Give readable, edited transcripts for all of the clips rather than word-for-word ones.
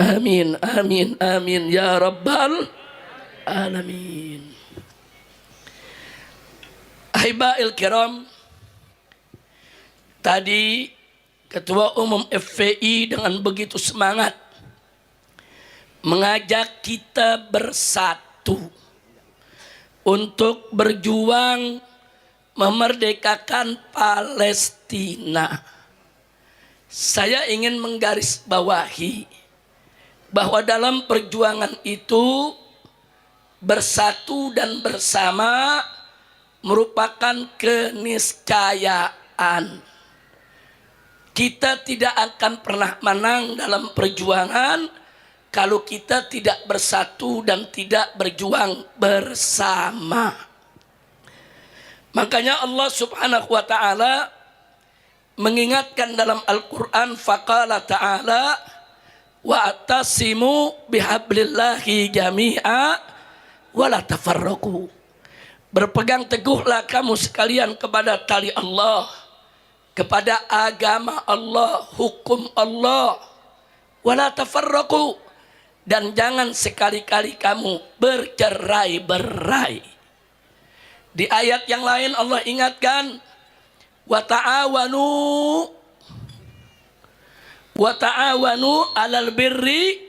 Amin, amin, amin ya rabbal alamin. Ahibail kiram, tadi Ketua Umum FPI dengan begitu semangat mengajak kita bersatu untuk berjuang memerdekakan Palestina. Saya ingin menggarisbawahi bahwa dalam perjuangan itu bersatu dan bersama merupakan keniscayaan. Kita tidak akan pernah menang dalam perjuangan kalau kita tidak bersatu dan tidak berjuang bersama. Makanya Allah Subhanahu wa taala mengingatkan dalam Al-Qur'an, faqala ta'ala wa'tasimu bihablillahi jami'a wa la tafarraqu. Berpegang teguhlah kamu sekalian kepada tali Allah, kepada agama Allah, hukum Allah, wala tafarraqu, dan jangan sekali-kali kamu bercerai-berai. Di ayat yang lain Allah ingatkan, wa ta'awanu 'alal birri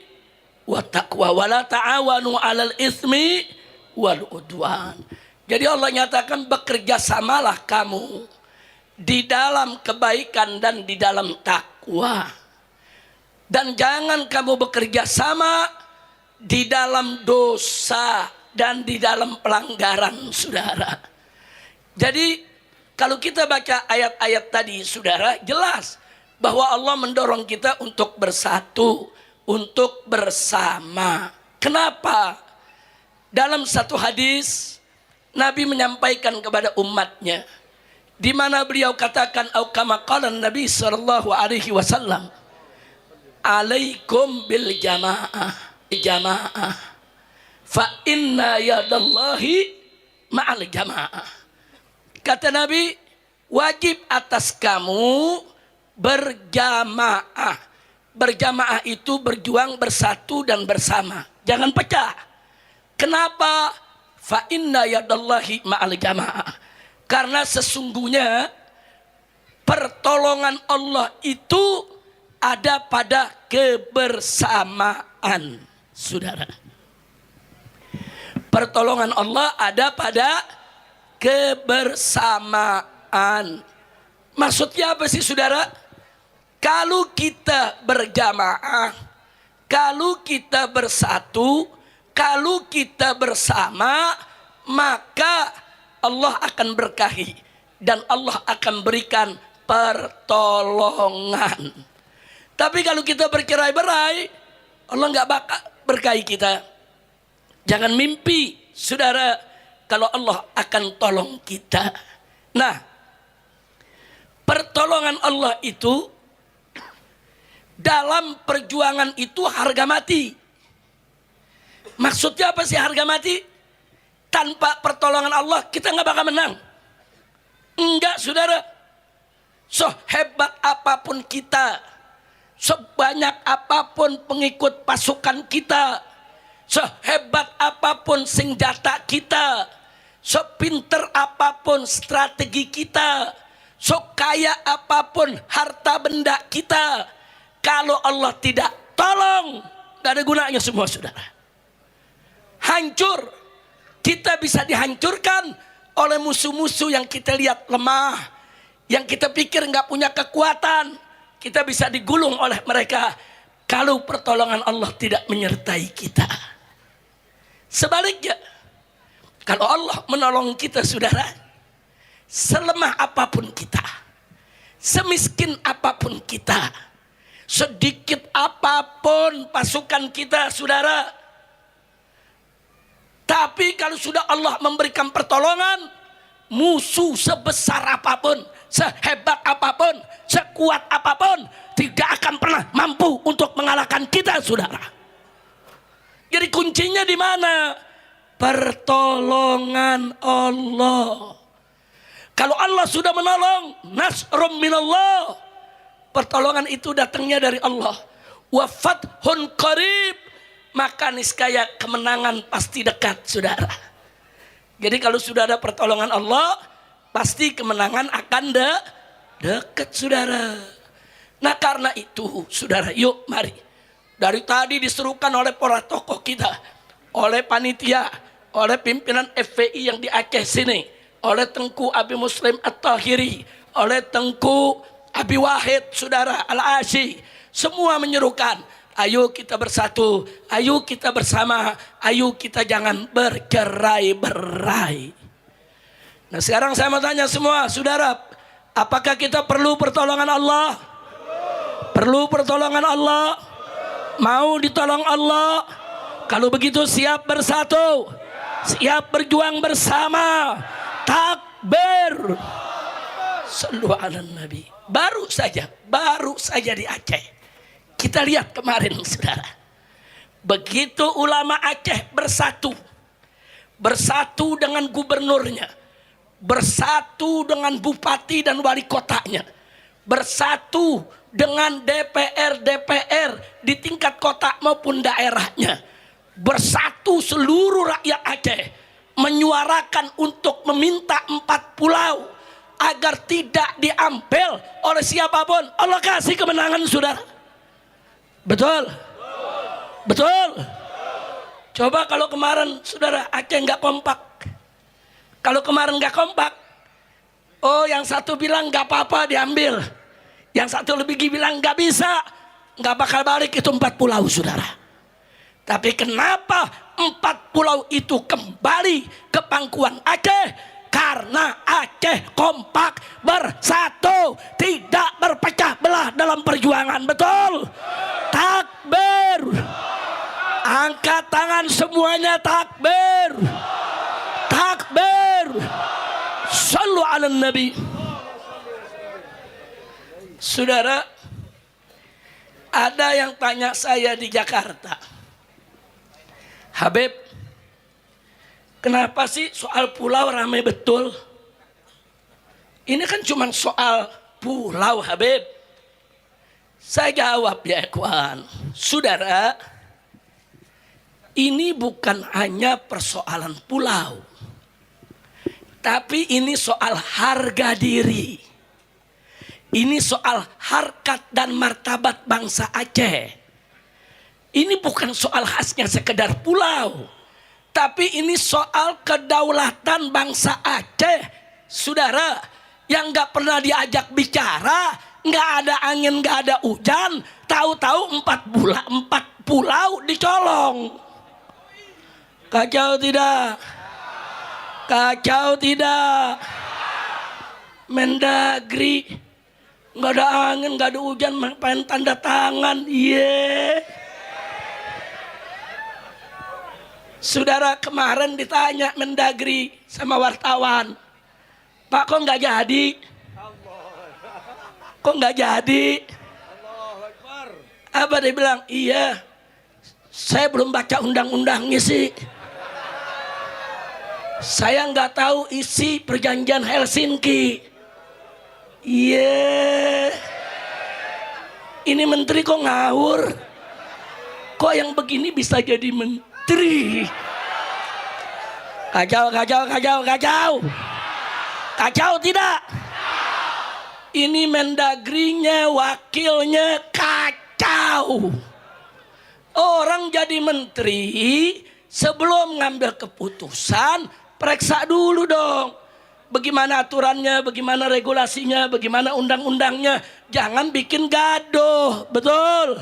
wa taqwa wa la ta'awanu 'alal itsmi wal udwan. Jadi Allah nyatakan bekerja samalah kamu di dalam kebaikan dan di dalam takwa. Dan jangan kamu bekerja sama di dalam dosa dan di dalam pelanggaran, saudara. Jadi kalau kita baca ayat-ayat tadi, saudara, jelas bahwa Allah mendorong kita untuk bersatu, untuk bersama. Kenapa? Dalam satu hadis Nabi menyampaikan kepada umatnya, di mana beliau katakan, au kama qala Nabi sallallahu alaihi wasallam, alaikum bil jamaah fa inna yadallahi ma'al jamaah. Kata Nabi, wajib atas kamu berjamaah. Berjamaah itu berjuang bersatu dan bersama, jangan pecah. Kenapa? Fa inna yadallahi ma'al jamaah. Karena sesungguhnya pertolongan Allah itu ada pada kebersamaan, saudara. Pertolongan Allah ada pada kebersamaan. Maksudnya apa sih, saudara? Kalau kita berjamaah, kalau kita bersatu, kalau kita bersama, maka Allah akan berkahi dan Allah akan berikan pertolongan. Tapi kalau kita bercerai-berai, Allah nggak bakal berkahi kita. Jangan mimpi, saudara, kalau Allah akan tolong kita. Nah, pertolongan Allah itu dalam perjuangan itu harga mati. Maksudnya apa sih harga mati? Tanpa pertolongan Allah kita nggak bakal menang. Enggak, saudara. Sehebat apapun kita, sebanyak apapun pengikut pasukan kita, sehebat apapun senjata kita, sepinter apapun strategi kita, sekaya apapun harta benda kita, kalau Allah tidak tolong, gak ada gunanya semua, saudara. Hancur. Kita bisa dihancurkan oleh musuh-musuh yang kita lihat lemah, yang kita pikir gak punya kekuatan. Kita bisa digulung oleh mereka kalau pertolongan Allah tidak menyertai kita. Sebaliknya, kalau Allah menolong kita, saudara, selemah apapun kita, semiskin apapun kita, sedikit apapun pasukan kita, saudara, tapi kalau sudah Allah memberikan pertolongan, musuh sebesar apapun, sehebat apapun, sekuat apapun, tidak akan pernah mampu untuk mengalahkan kita, saudara. Jadi kuncinya di mana? Pertolongan Allah. Kalau Allah sudah menolong, nasrum minallah, pertolongan itu datangnya dari Allah. wa fathun qarib, maka niscaya kemenangan pasti dekat, saudara. Jadi kalau sudah ada pertolongan Allah, pasti kemenangan akan dekat, saudara. Nah karena itu, saudara, yuk mari. Dari tadi diserukan oleh para tokoh kita, oleh panitia, oleh pimpinan FPI yang di Aceh sini, oleh Tengku Abi Muslim At-Tahiri, oleh Tengku Abi Wahid, saudara Al-Asyi, semua menyerukan, ayo kita bersatu, ayo kita bersama, ayo kita jangan bercerai-berai. Nah sekarang saya mau tanya semua, saudara, apakah kita perlu pertolongan Allah? Perlu pertolongan Allah? Mau ditolong Allah? Kalau begitu siap bersatu, siap berjuang bersama. Takbir. Sallu ala Nabi. Baru saja di Aceh kita lihat kemarin, saudara, begitu ulama Aceh bersatu dengan gubernurnya, bersatu dengan bupati dan wali kotanya, bersatu dengan DPR di tingkat kota maupun daerahnya, bersatu seluruh rakyat Aceh menyuarakan untuk meminta 4 pulau agar tidak diambil oleh siapapun. Allah kasih kemenangan, saudara. Betul? Betul? Coba kalau kemarin, saudara, Aceh nggak kompak. Kalau kemarin nggak kompak, oh yang satu bilang nggak apa-apa diambil, yang satu lebih bilang nggak bisa, nggak bakal balik, itu 4 pulau, saudara. Tapi kenapa 4 pulau itu kembali ke pangkuan Aceh? Karena Aceh kompak, bersatu, tidak berpecah belah dalam perjuangan. Betul? Takbir. Angkat tangan semuanya, takbir. Takbir. Sallu ala Nabi. Saudara, ada yang tanya saya di Jakarta, Habib, kenapa sih soal pulau ramai betul? Ini kan cuma soal pulau, Habib. Saya jawab ya ikhwan, saudara, ini bukan hanya persoalan pulau, tapi ini soal harga diri. Ini soal harkat dan martabat bangsa Aceh. Ini bukan soal khasnya sekedar pulau, tapi ini soal kedaulatan bangsa Aceh, saudara, yang nggak pernah diajak bicara, nggak ada angin, nggak ada hujan, tahu-tahu 4 pulau dicolong. Kacau tidak? Kacau tidak? Mendagri, nggak ada angin, nggak ada hujan, main tanda tangan, Saudara, kemarin ditanya Mendagri sama wartawan, Pak kok nggak jadi? Kok nggak jadi? Apa dia bilang? Iya, saya belum baca undang-undangnya sih. Saya nggak tahu isi perjanjian Helsinki. Ini menteri kok ngawur? Kok yang begini bisa jadi menteri? Kacau, kacau, kacau, kacau. Kacau tidak? Ini Mendagrinya, wakilnya kacau. Orang jadi menteri, sebelum ngambil keputusan, periksa dulu dong. Bagaimana aturannya, bagaimana regulasinya, bagaimana undang-undangnya. Jangan bikin gaduh, betul?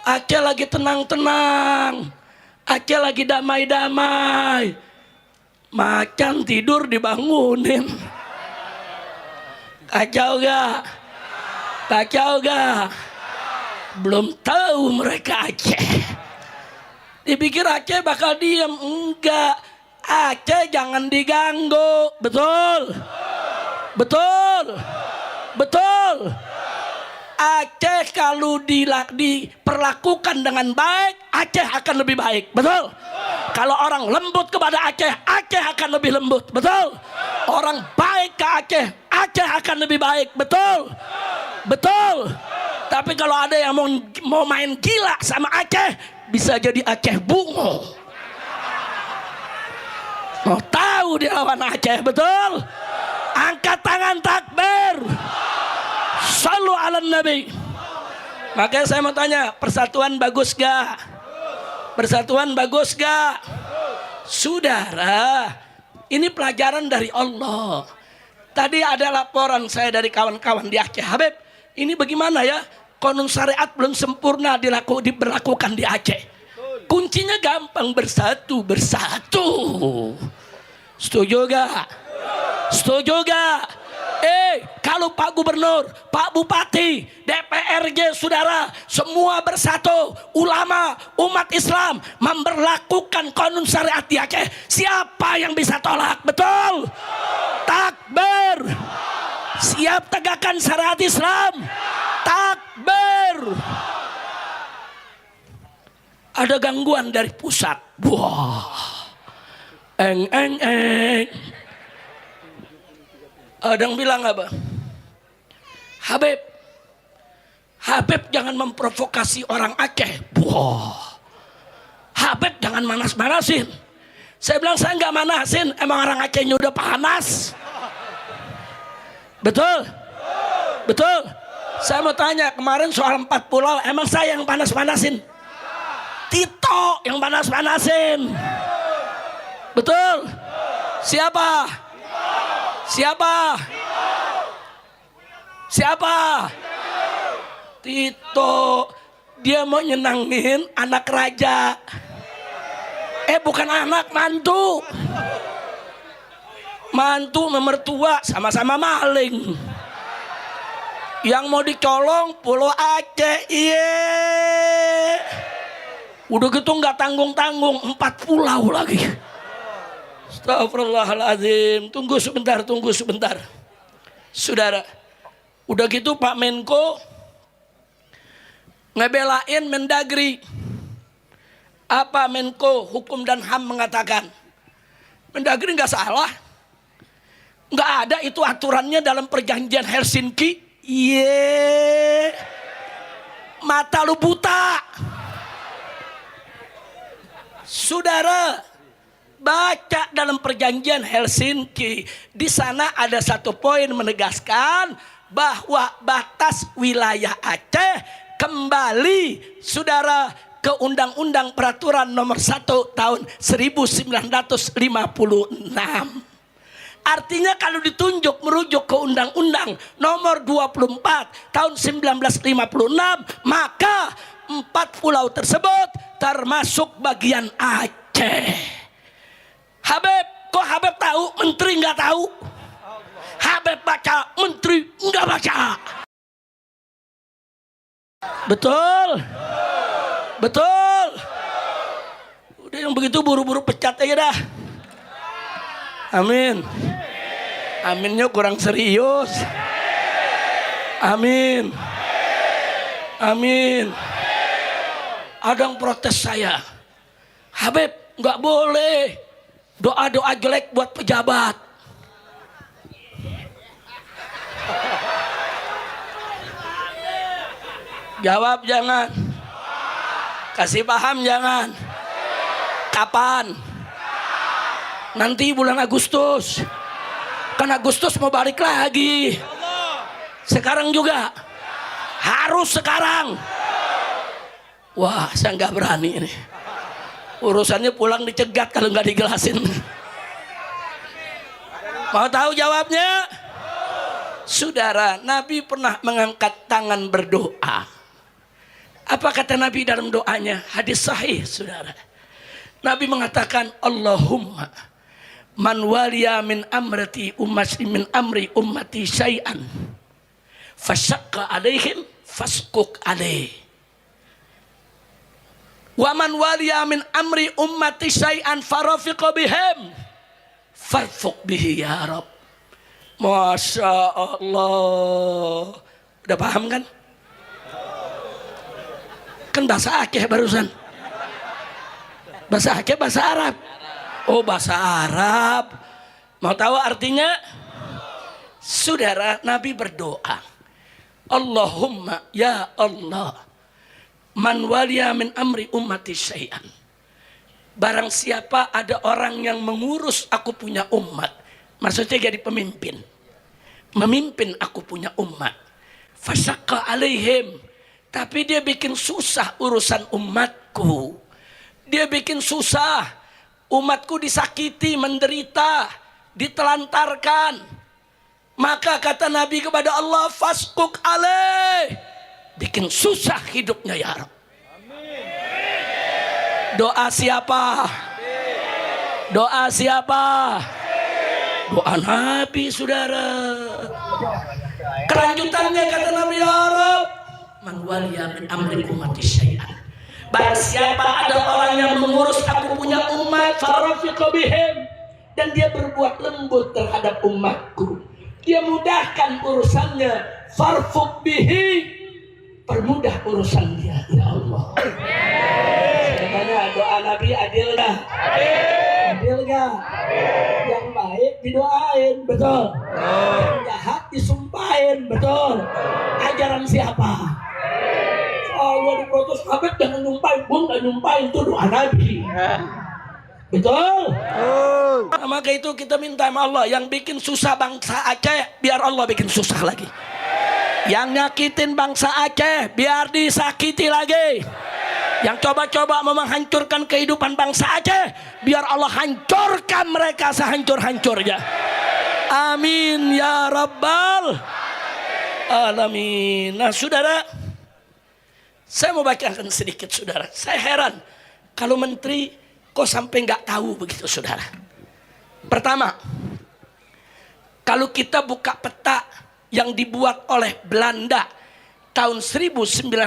Aceh lagi tenang-tenang. Aceh lagi damai-damai. Macan tidur dibangunin. Kacau gak? Kacau gak? Belum tahu mereka Aceh. Dipikir Aceh bakal diam. Enggak. Aceh jangan diganggu. Betul? Betul? Betul? Aceh kalau diperlakukan dengan baik, Aceh akan lebih baik. Betul? Kalau orang lembut kepada Aceh, Aceh akan lebih lembut. Betul? Orang baik ke Aceh, Aceh akan lebih baik. Betul? Betul? Tapi kalau ada yang mau main gila sama Aceh, bisa jadi Aceh Bungo. Mau tahu dia lawan Aceh, betul? Angkat tangan takbir. Shallu ala Nabi. Makanya saya mau tanya, persatuan bagus gak? Persatuan bagus gak? Saudara, ini pelajaran dari Allah. Tadi ada laporan saya dari kawan-kawan di Aceh. Habib, ini bagaimana ya? Konun syariat belum sempurna diberlakukan di Aceh. Kuncinya gampang, bersatu. Setuju gak? Setuju gak? Kalau Pak Gubernur, Pak Bupati, DPRG, saudara, semua bersatu, ulama, umat Islam memberlakukan konun syariat di Aceh, siapa yang bisa tolak? Betul? Takbir. Siap tegakkan syariat Islam? Takbir. Ada gangguan dari pusat. Wah. Eng. Ada yang bilang apa? Habib jangan memprovokasi orang Aceh. Wah. Habib jangan manas-manasin. Saya bilang saya nggak manasin, emang orang Acehnya udah panas. Betul? Betul? Saya mau tanya, kemarin soal 4 pulau, emang saya yang panas-panasin? Tito yang panas-panasin. Betul? Siapa? Tito. Dia mau nyenangin anak raja. Bukan anak, mantu. Mantu memertua sama-sama maling. Yang mau dicolong Pulau Aceh. Iya. Udah gitu nggak tanggung-tanggung, 4 pulau lagi. Astagfirullahaladzim. Tunggu sebentar. Saudara, udah gitu Pak Menko ngebelain Mendagri. Apa Menko Hukum dan HAM mengatakan? Mendagri nggak salah. Nggak ada itu aturannya dalam perjanjian Helsinki. Iya. Mata lu buta. Saudara, baca dalam perjanjian Helsinki. Di sana ada satu poin menegaskan bahwa batas wilayah Aceh kembali, saudara, ke Undang-Undang Peraturan Nomor 1 Tahun 1956. Artinya kalau ditunjuk merujuk ke Undang-Undang Nomor 24 Tahun 1956, maka 4 pulau tersebut termasuk bagian Aceh. Habib, kok Habib tahu, menteri nggak tahu? Habib baca, menteri nggak baca. Betul? Betul? Udah yang begitu buru-buru pecat aja dah. Amin. Aminnya kurang serius. Amin. Ada yang protes saya. Habib, nggak boleh doa-doa jelek buat pejabat. Jawab jangan. Kasih paham jangan. Kapan? Nanti bulan Agustus. Kan Agustus mau balik lagi. Sekarang juga. Harus sekarang. Wah, saya nggak berani ini. Urusannya pulang dicegat kalau nggak dijelasin. Mau tahu jawabnya? Saudara, Nabi pernah mengangkat tangan berdoa. Apa kata Nabi dalam doanya? Hadis sahih, saudara. Nabi mengatakan, Allahumma man waliya min amri ummati syai'an fasyaqqa alaihim faskuk alaih. Wa man waliya min amri ummati syai'an farafiqa bihim farfuq bihi ya Rabb. Masya Allah. Udah paham kan? Kan bahasa Aceh barusan. Bahasa Aceh, bahasa Arab. Oh, bahasa Arab. Mau tahu artinya? Saudara, Nabi berdoa. Allahumma ya Allah, man waliya min amri ummati syai'an. Barang siapa ada orang yang mengurus aku punya umat, maksudnya jadi pemimpin, memimpin aku punya umat, fasyaqqa alaihim, tapi dia bikin susah urusan umatku, dia bikin susah, umatku disakiti, menderita, ditelantarkan, maka kata Nabi kepada Allah, fasquk alaih, bikin susah hidupnya ya Rabb. Doa siapa? Doa siapa? Doa Nabi, saudara. Kelanjutannya kata Nabi, ya Rabb, man waliya min amri ummati syai'an. Barang siapa ada orang yang mengurus aku punya umat, farafiqa bihim, dan dia berbuat lembut terhadap umatku, dia mudahkan urusannya, farfuq bihi, permudah urusan dia, ya Allah. Makanya doa Nabi adil gak? Adil gak? Yang baik didoain, betul? Yang jahat disumpahin, betul? Ajaran siapa? Allah diprotes sahabat jangan nyumpahin, pun gak nyumpahin, itu doa Nabi. Betul? Nah, maka itu kita minta sama Allah, yang bikin susah bangsa Aceh, biar Allah bikin susah lagi. Yang nyakitin bangsa Aceh, biar disakiti lagi. Yang coba-coba mau menghancurkan kehidupan bangsa Aceh, biar Allah hancurkan mereka sehancur-hancurnya. Amin ya Rabbal Alamin. Nah saudara, saya mau bacakan sedikit saudara. Saya heran kalau menteri kok sampai nggak tahu begitu saudara. Pertama, kalau kita buka peta yang dibuat oleh Belanda tahun 1913,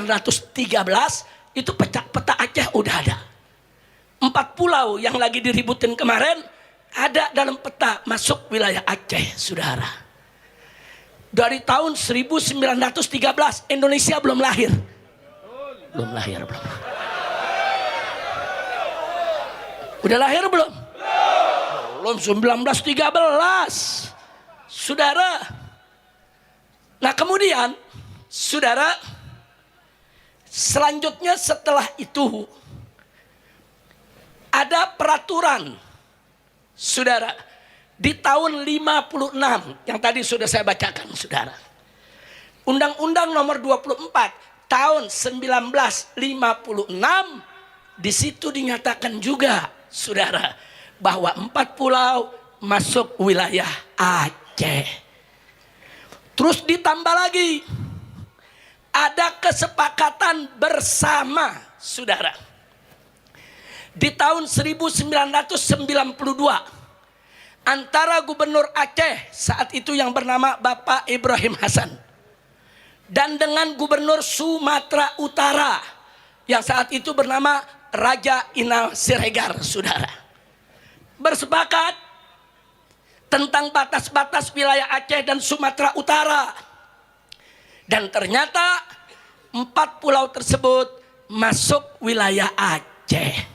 itu peta Aceh udah ada. 4 pulau yang lagi diributin kemarin ada dalam peta masuk wilayah Aceh, saudara. Dari tahun 1913 Indonesia belum lahir. Belum lahir belum. Udah lahir belum? Belum 1913. Saudara. Nah, kemudian saudara, selanjutnya setelah itu ada peraturan saudara di tahun 56 yang tadi sudah saya bacakan saudara. Undang-Undang nomor 24 tahun 1956, di situ dinyatakan juga saudara bahwa 4 pulau masuk wilayah Aceh. Terus ditambah lagi ada kesepakatan bersama saudara di tahun 1992 antara Gubernur Aceh saat itu yang bernama Bapak Ibrahim Hasan dan dengan Gubernur Sumatera Utara yang saat itu bernama Raja Inal Siregar saudara, bersepakat tentang batas-batas wilayah Aceh dan Sumatera Utara. Dan ternyata 4 pulau tersebut masuk wilayah Aceh.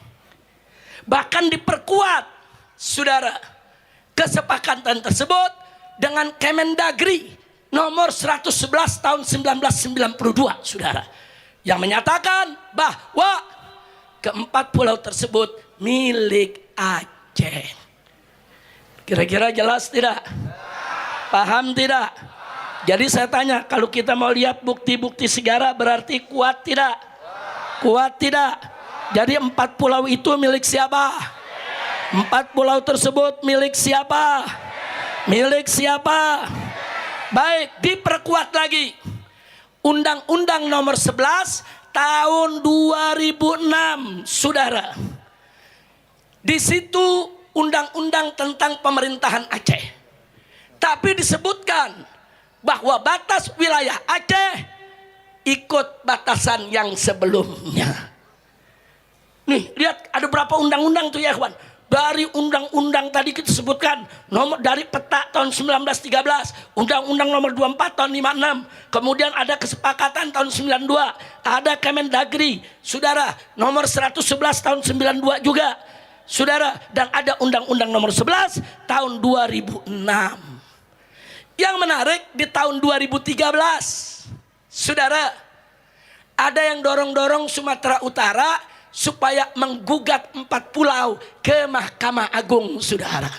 Bahkan diperkuat saudara kesepakatan tersebut dengan Kemendagri nomor 111 tahun 1992 saudara, yang menyatakan bahwa ke-4 pulau tersebut milik Aceh. Kira-kira jelas tidak? Paham tidak? Jadi saya tanya, kalau kita mau lihat bukti-bukti sejarah berarti kuat tidak? Kuat tidak? Jadi 4 pulau itu milik siapa? 4 pulau tersebut milik siapa? Milik siapa? Baik, diperkuat lagi. Undang-Undang nomor 11 tahun 2006 saudara. Di situ undang-undang tentang pemerintahan Aceh. Tapi disebutkan bahwa batas wilayah Aceh ikut batasan yang sebelumnya. Nih, lihat ada berapa undang-undang tuh ya kawan. Dari undang-undang tadi kita sebutkan nomor dari peta tahun 1913, undang-undang nomor 24 tahun 56, kemudian ada kesepakatan tahun 92, ada Kemendagri, saudara, nomor 111 tahun 92 juga. Saudara, dan ada undang-undang nomor 11 tahun 2006. Yang menarik di tahun 2013 Saudara, ada yang dorong-dorong Sumatera Utara supaya menggugat 4 pulau ke Mahkamah Agung, saudara.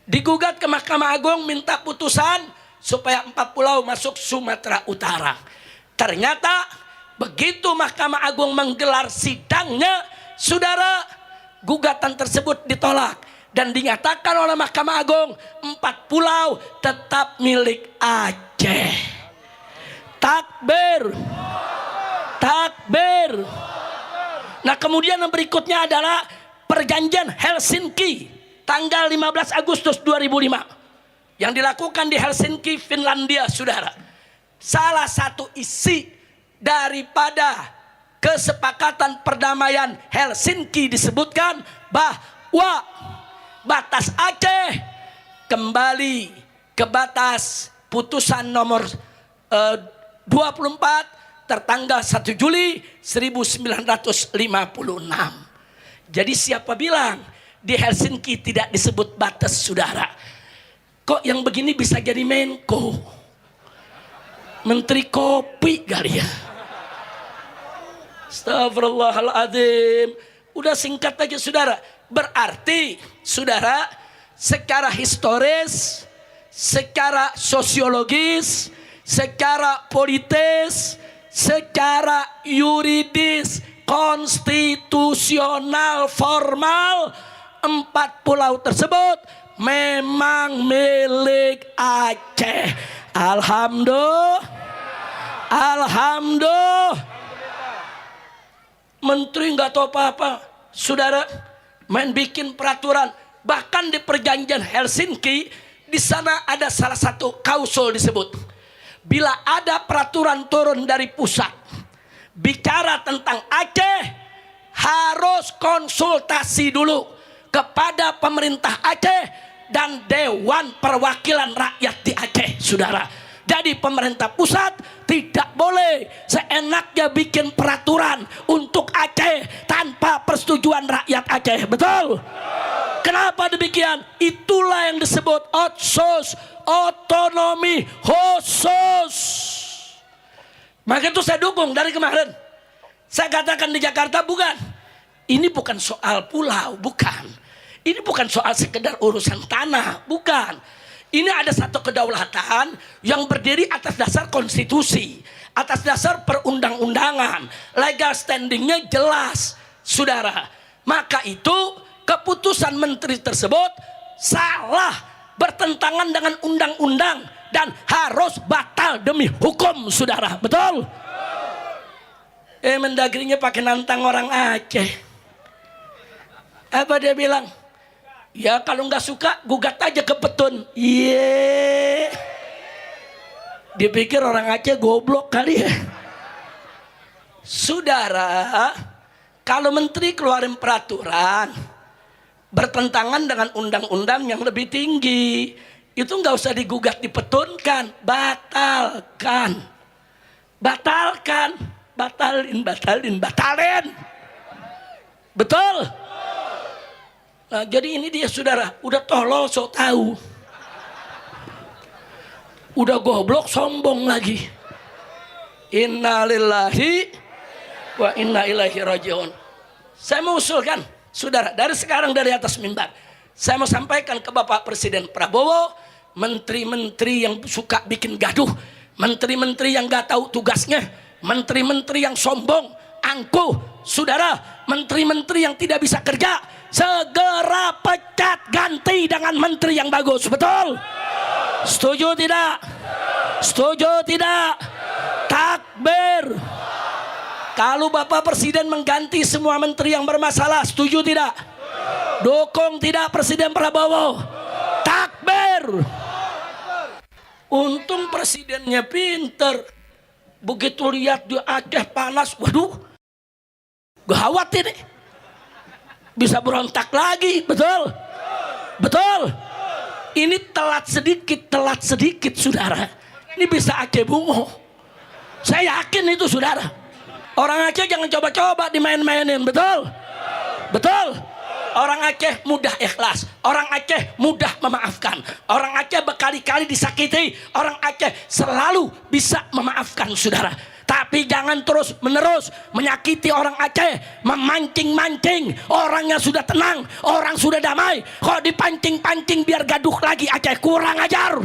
Digugat ke Mahkamah Agung, minta putusan supaya 4 pulau masuk Sumatera Utara. Ternyata begitu Mahkamah Agung menggelar sidangnya, saudara, gugatan tersebut ditolak dan dinyatakan oleh Mahkamah Agung 4 pulau tetap milik Aceh. Takbir. Takbir. Nah, kemudian yang berikutnya adalah perjanjian Helsinki tanggal 15 Agustus 2005 yang dilakukan di Helsinki, Finlandia, saudara. Salah satu isi daripada kesepakatan perdamaian Helsinki disebutkan bahwa batas Aceh kembali ke batas putusan nomor 24 tertanggal 1 Juli 1956. Jadi siapa bilang di Helsinki tidak disebut batas, saudara? Kok yang begini bisa jadi Menko? Menteri kopi kali ya. Astagfirullahaladzim. Udah singkat aja, saudara. Berarti, saudara, secara historis, secara sosiologis, secara politis, secara yuridis, konstitusional, formal, 4 pulau tersebut memang milik Aceh. Alhamdulillah. Menteri nggak tahu apa-apa, saudara, main bikin peraturan. Bahkan di perjanjian Helsinki, di sana ada salah satu klausul disebut, bila ada peraturan turun dari pusat bicara tentang Aceh, harus konsultasi dulu kepada pemerintah Aceh dan Dewan Perwakilan Rakyat di Aceh, saudara. Jadi pemerintah pusat tidak boleh seenaknya bikin peraturan untuk Aceh tanpa persetujuan rakyat Aceh. Betul? Kenapa demikian? Itulah yang disebut otsus, otonomi khusus. Maka itu saya dukung dari kemarin. Saya katakan di Jakarta, bukan. Ini bukan soal pulau, bukan. Ini bukan soal sekedar urusan tanah, bukan. Ini ada satu kedaulatan yang berdiri atas dasar konstitusi, atas dasar perundang-undangan, legal standingnya jelas, saudara. Maka itu keputusan menteri tersebut salah, bertentangan dengan undang-undang dan harus batal demi hukum, saudara. Betul? Mendagrinya pakai nantang orang Aceh. Apa dia bilang? Ya kalau nggak suka gugat aja ke Petun. Iya. Dipikir orang Aceh goblok kali ya. Saudara, kalau menteri keluarin peraturan bertentangan dengan undang-undang yang lebih tinggi, itu nggak usah digugat, dipetunkan, batalkan. Batalkan, batalin. Betul? Nah, jadi ini dia, saudara, udah tolol sok tahu, udah goblok sombong lagi. Innalillahi wa inna ilaihi rajiun. Saya mau usulkan, saudara, dari sekarang dari atas mimbar, saya mau sampaikan ke Bapak Presiden Prabowo, menteri-menteri yang suka bikin gaduh, menteri-menteri yang gak tahu tugasnya, menteri-menteri yang sombong, angkuh, saudara, menteri-menteri yang tidak bisa kerja, segera pecat, ganti dengan menteri yang bagus. Betul? Setuju tidak? Setuju tidak? Takbir. Kalau Bapak Presiden mengganti semua menteri yang bermasalah, setuju tidak? Dukung tidak Presiden Prabowo? Takbir. Untung presidennya pinter. Begitu lihat di Aceh panas, waduh, gawat ini, bisa berontak lagi. Betul? Betul? Ini telat sedikit, saudara. Ini bisa Aceh bungo. Saya yakin itu, saudara. Orang Aceh jangan coba-coba dimain-mainin. Betul? Betul? Orang Aceh mudah ikhlas, orang Aceh mudah memaafkan, orang Aceh berkali-kali disakiti, orang Aceh selalu bisa memaafkan saudara. Tapi jangan terus menerus menyakiti orang Aceh, memancing-mancing orang yang sudah tenang, orang sudah damai, kok dipancing-pancing biar gaduh lagi. Aceh kurang ajar.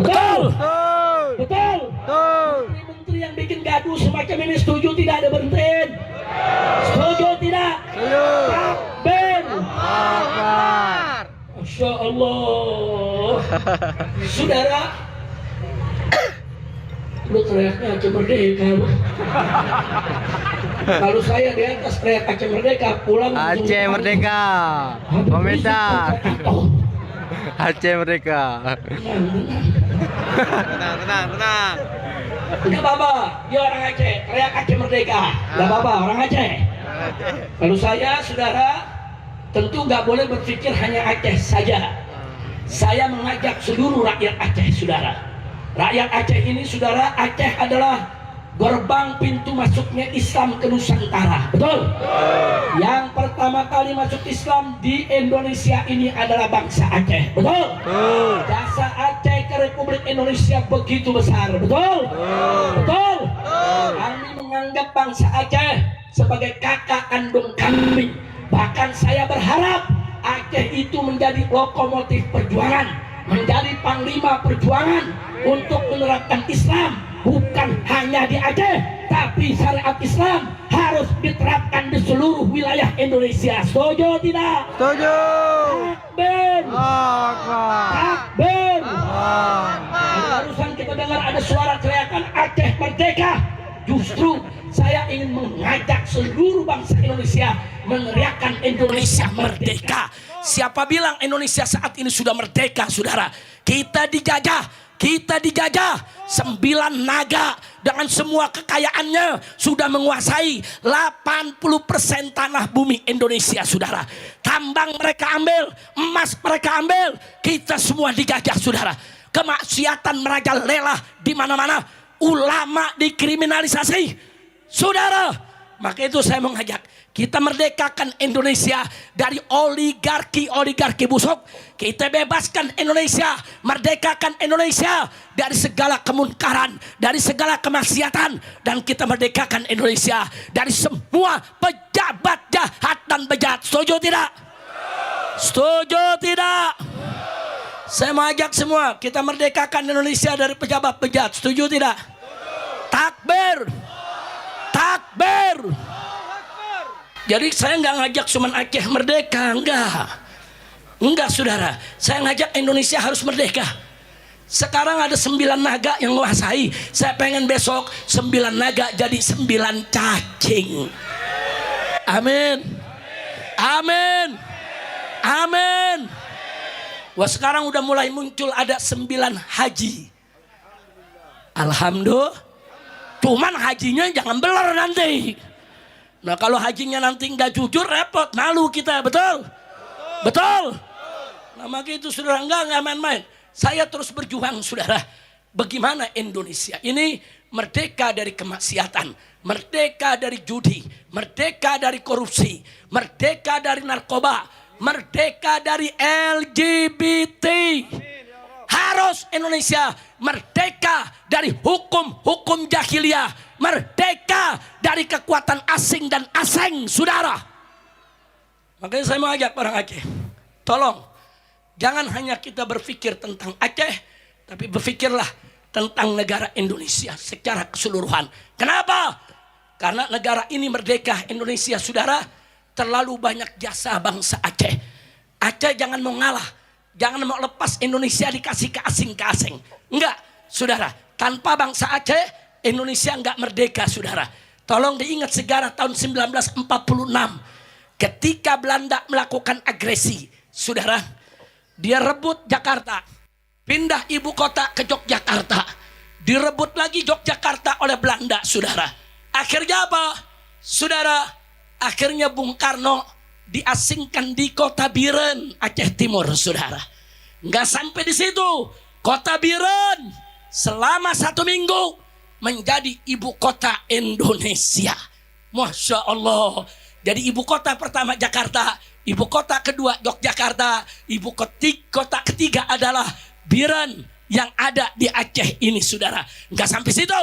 Betul. Betul. Menteri yang bikin gaduh semacam ini setuju tidak ada berhentiin? Setuju tidak? Takbir. Masya Allah. Saudara, lu teriaknya Aceh Merdeka. Kalau saya di atas teriak Aceh Merdeka, pulang Aceh Merdeka. Komentar. Aceh Merdeka. Tenang. Enggak apa-apa, dia orang Aceh, teriak Aceh Merdeka. Enggak apa-apa, orang Aceh. Kalau saya, saudara, tentu nggak boleh berpikir hanya Aceh saja. Saya mengajak seluruh rakyat Aceh, saudara. Rakyat Aceh ini, saudara, Aceh adalah gerbang pintu masuknya Islam ke Nusantara. Betul? Yang pertama kali masuk Islam di Indonesia ini adalah bangsa Aceh. Betul? Jasa Aceh ke Republik Indonesia begitu besar. Betul? Betul? Kami menganggap bangsa Aceh sebagai kakak kandung kami. Bahkan saya berharap Aceh itu menjadi lokomotif perjuangan, menjadi panglima perjuangan untuk menerapkan Islam. Bukan hanya di Aceh, tapi syariat Islam harus diterapkan di seluruh wilayah Indonesia. Setuju tidak? Setuju. Takbir. Takbir. Barusan kita dengar ada suara teriakan Aceh Merdeka. Justru saya ingin mengajak seluruh bangsa Indonesia meneriakkan Indonesia Merdeka. Siapa bilang Indonesia saat ini sudah merdeka, saudara? Kita dijajah. Kita dijajah. 9 naga dengan semua kekayaannya sudah menguasai 80% tanah bumi Indonesia, saudara. Tambang mereka ambil, emas mereka ambil, kita semua dijajah, saudara. Kemaksiatan merajalela di mana-mana, ulama dikriminalisasi, saudara. Maka itu saya mengajak kita merdekakan Indonesia dari oligarki busuk. Kita bebaskan Indonesia, merdekakan Indonesia dari segala kemunkaran, dari segala kemaksiatan, dan kita merdekakan Indonesia dari semua pejabat jahat dan bejat. Setuju tidak? Setuju tidak? Saya mengajak semua kita merdekakan Indonesia dari pejabat bejat. Setuju tidak? Takbir. Takbir. Jadi saya nggak ngajak cuman Aceh merdeka, enggak saudara. Saya ngajak Indonesia harus merdeka. Sekarang ada 9 naga yang menguasai. Saya pengen besok 9 naga jadi 9 cacing. Amin. Amin. Amin. Wah, sekarang udah mulai muncul ada 9 haji. Alhamdulillah. Cuman hajinya jangan beler nanti. Nah, kalau hajinya nanti nggak jujur, repot, malu kita. Betul? Betul? Nah, maka itu saudara, nggak main-main. Saya terus berjuang, saudara. Bagaimana Indonesia ini merdeka dari kemaksiatan, merdeka dari judi, merdeka dari korupsi, merdeka dari narkoba, merdeka dari LGBT. Harus Indonesia merdeka dari hukum jahiliyah, merdeka dari kekuatan asing dan asing, saudara. Makanya saya mau ajak orang Aceh, tolong jangan hanya kita berpikir tentang Aceh, tapi berpikirlah tentang negara Indonesia secara keseluruhan. Kenapa? Karena negara ini merdeka, Indonesia, saudara, terlalu banyak jasa bangsa Aceh. Aceh jangan mau ngalah. Jangan mau lepas Indonesia dikasih ke asing. Enggak, saudara. Tanpa bangsa Aceh, Indonesia enggak merdeka, saudara. Tolong diingat sejarah tahun 1946. Ketika Belanda melakukan agresi, saudara. Dia rebut Jakarta. Pindah ibu kota ke Yogyakarta. Direbut lagi Yogyakarta oleh Belanda, saudara. Akhirnya apa? Saudara, akhirnya Bung Karno diasingkan di Kota Biren, Aceh Timur, saudara. Nggak sampai di situ, Kota Biren selama 1 minggu menjadi ibu kota Indonesia. Masya Allah. Jadi ibu kota pertama Jakarta, ibu kota kedua Yogyakarta, ibu kota ketiga adalah Biren yang ada di Aceh ini, saudara. Nggak sampai situ.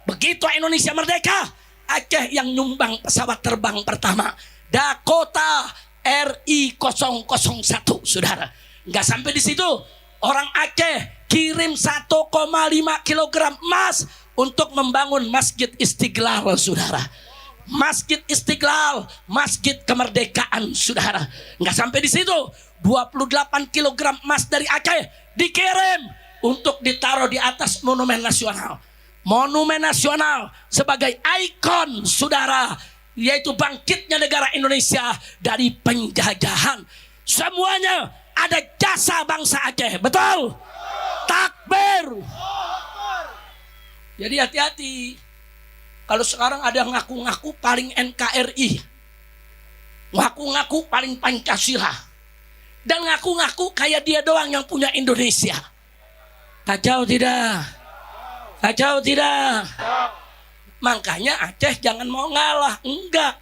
Begitu Indonesia merdeka, Aceh yang nyumbang pesawat terbang pertama, Dakota RI-001, saudara. Nggak sampai di situ. Orang Aceh kirim 1,5 kilogram emas untuk membangun Masjid Istiqlal, saudara. Masjid Istiqlal, Masjid Kemerdekaan, saudara. Nggak sampai di situ. 28 kilogram emas dari Aceh dikirim untuk ditaruh di atas Monumen Nasional. Monumen Nasional sebagai ikon, saudara, yaitu bangkitnya negara Indonesia dari penjajahan. Semuanya ada jasa bangsa Aceh, betul? Takbir. Jadi hati-hati. Kalau sekarang ada ngaku-ngaku paling NKRI, ngaku-ngaku paling Pancasila, dan ngaku-ngaku kayak dia doang yang punya Indonesia. Kacau tidak? Kacau tidak? Makanya Aceh jangan mau ngalah. Enggak.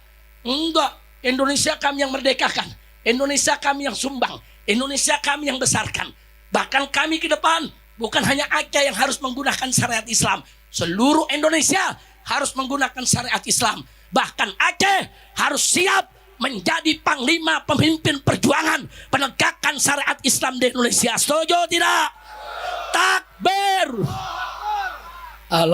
Indonesia kami yang merdekakan, Indonesia kami yang sumbang, Indonesia kami yang besarkan. Bahkan kami ke depan, bukan hanya Aceh yang harus menggunakan syariat Islam, seluruh Indonesia harus menggunakan syariat Islam. Bahkan Aceh harus siap menjadi panglima pemimpin perjuangan penegakan syariat Islam di Indonesia. Setuju tidak? Takbir. Allah.